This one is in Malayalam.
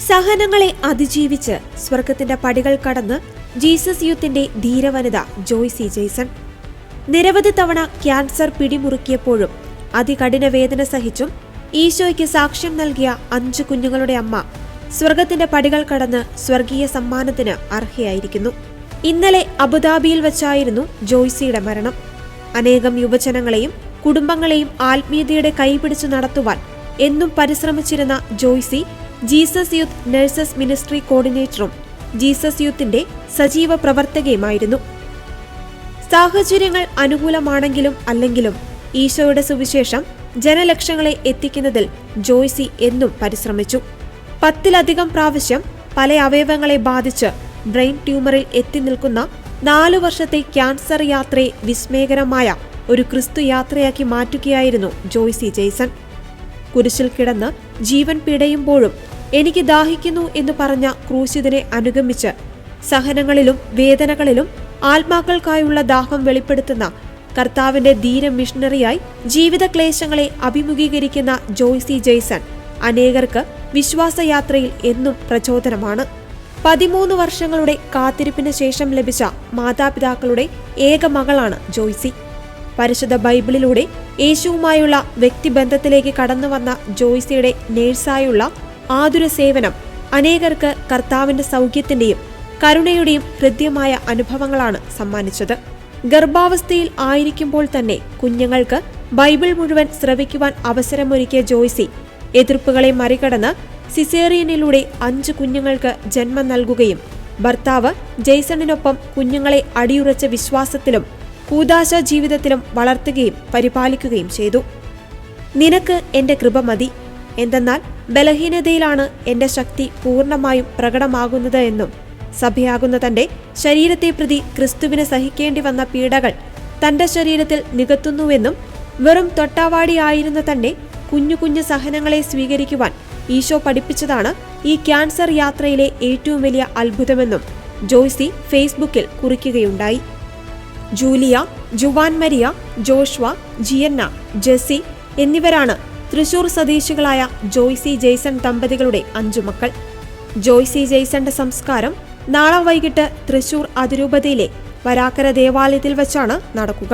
സഹനങ്ങളെ അതിജീവിച്ച് സ്വർഗത്തിന്റെ പടികൾ കടന്ന് ജീസസ് യൂത്തിന്റെ ധീരവനിത ജോയ്സി ജെയ്സൺ. നിരവധി തവണ ക്യാൻസർ പിടിമുറുക്കിയപ്പോഴും അതികഠിന വേദന സഹിച്ചും ഈശോയ്ക്ക് സാക്ഷ്യം നൽകിയ 5 കുഞ്ഞുങ്ങളുടെ അമ്മ സ്വർഗത്തിന്റെ പടികൾ കടന്ന് സ്വർഗീയ സമ്മാനത്തിന് അർഹയായിരിക്കുന്നു. ഇന്നലെ അബുദാബിയിൽ വെച്ചായിരുന്നു ജോയ്സിയുടെ മരണം. അനേകം യുവജനങ്ങളെയും കുടുംബങ്ങളെയും ആത്മീയതയുടെ കൈപിടിച്ചു നടത്തുവാൻ എന്നും പരിശ്രമിച്ചിരുന്ന Joicy Jesus youth nurses ministry കോർഡിനേറ്ററും ജീസസ് യൂത്തിന്റെ സജീവ പ്രവർത്തകയുമായിരുന്നു. സാഹചര്യങ്ങൾ അനുകൂലമാണെങ്കിലും അല്ലെങ്കിലും ഈശോയുടെ സുവിശേഷം ജനലക്ഷങ്ങളെ എത്തിക്കുന്നതിൽ ജോയ്സി എന്നും പരിശ്രമിച്ചു. 10-ലധികം പ്രാവശ്യം പല അവയവങ്ങളെ ബാധിച്ച് ബ്രെയിൻ ട്യൂമറിൽ എത്തി നിൽക്കുന്ന 4 വർഷത്തെ ക്യാൻസർ യാത്രയെ വിസ്മയകരമായ ഒരു ക്രിസ്തു യാത്രയാക്കി മാറ്റുകയായിരുന്നു ജോയ്സി ജെയ്സൺ. കുരിശിൽ കിടന്ന് ജീവൻ പിടയുമ്പോഴും എനിക്ക് ദാഹിക്കുന്നു എന്ന് പറഞ്ഞ ക്രൂശിതനെ അനുഗമിച്ച് സഹനങ്ങളിലും വേദനകളിലും ആത്മാക്കൾക്കായുള്ള ദാഹം വെളിപ്പെടുത്തുന്ന കർത്താവിന്റെ ധീര മിഷണറിയായി ജീവിത ക്ലേശങ്ങളെ അഭിമുഖീകരിക്കുന്ന ജോയ്സി ജെയ്സൺ അനേകർക്ക് വിശ്വാസയാത്രയിൽ എന്നും പ്രചോദനമാണ്. 13 വർഷങ്ങളുടെ കാത്തിരിപ്പിന് ശേഷം ലഭിച്ച മാതാപിതാക്കളുടെ ഏക മകളാണ് ജോയ്സി. പരിശുദ്ധ ബൈബിളിലൂടെ യേശുവുമായുള്ള വ്യക്തിബന്ധത്തിലേക്ക് കടന്നുവന്ന ജോയ്സിയുടെ നേഴ്സായുള്ള ആതുര സേവനം അനേകർക്ക് കർത്താവിന്റെ സൗഖ്യത്തിന്റെയും കരുണയുടെയും ഹൃദ്യമായ അനുഭവങ്ങളാണ് സമ്മാനിച്ചത്. ഗർഭാവസ്ഥയിൽ ആയിരിക്കുമ്പോൾ തന്നെ കുഞ്ഞുങ്ങൾക്ക് ബൈബിൾ മുഴുവൻ ശ്രവിക്കുവാൻ അവസരമൊരുക്കിയ ജോയ്സി എതിർപ്പുകളെ മറികടന്ന് സിസേറിയനിലൂടെ 5 കുഞ്ഞുങ്ങൾക്ക് ജന്മം നൽകുകയും ഭർത്താവ് ജെയ്സണിനൊപ്പം കുഞ്ഞുങ്ങളെ അടിയുറച്ച വിശ്വാസത്തിലും കൂദാശ ജീവിതത്തിലും വളർത്തുകയും പരിപാലിക്കുകയും ചെയ്തു. നിനക്ക് എന്റെ കൃപ മതി, എന്തെന്നാൽ ബലഹീനതയിലാണ് എന്റെ ശക്തി പൂർണ്ണമായും പ്രകടമാകുന്നത് എന്നും സഭയാകുന്ന തന്റെ ശരീരത്തെ പ്രതി ക്രിസ്തുവിന് സഹിക്കേണ്ടി വന്ന പീഡകൾ തന്റെ ശരീരത്തിൽ നികത്തുന്നുവെന്നും വെറും തൊട്ടാവാടിയായിരുന്ന തന്നെ കുഞ്ഞു കുഞ്ഞു സഹനങ്ങളെ സ്വീകരിക്കുവാൻ ഈശോ പഠിപ്പിച്ചതാണ് ഈ ക്യാൻസർ യാത്രയിലെ ഏറ്റവും വലിയ അത്ഭുതമെന്നും ജോയ്സി ഫേസ്ബുക്കിൽ കുറിക്കുകയുണ്ടായി. Julia, Juan Maria, Joshua, Gianna, Jessie എന്നിവരാണ് തൃശൂർ സ്വദേശികളായ ജോയ്സി ജെയ്സൺ ദമ്പതികളുടെ 5 മക്കൾ. ജോയ്സി ജെയ്സന്റെ സംസ്കാരം നാളെ വൈകിട്ട് തൃശൂർ അതിരൂപതയിലെ വരാക്കര ദേവാലയത്തിൽ വെച്ചാണ് നടക്കുക.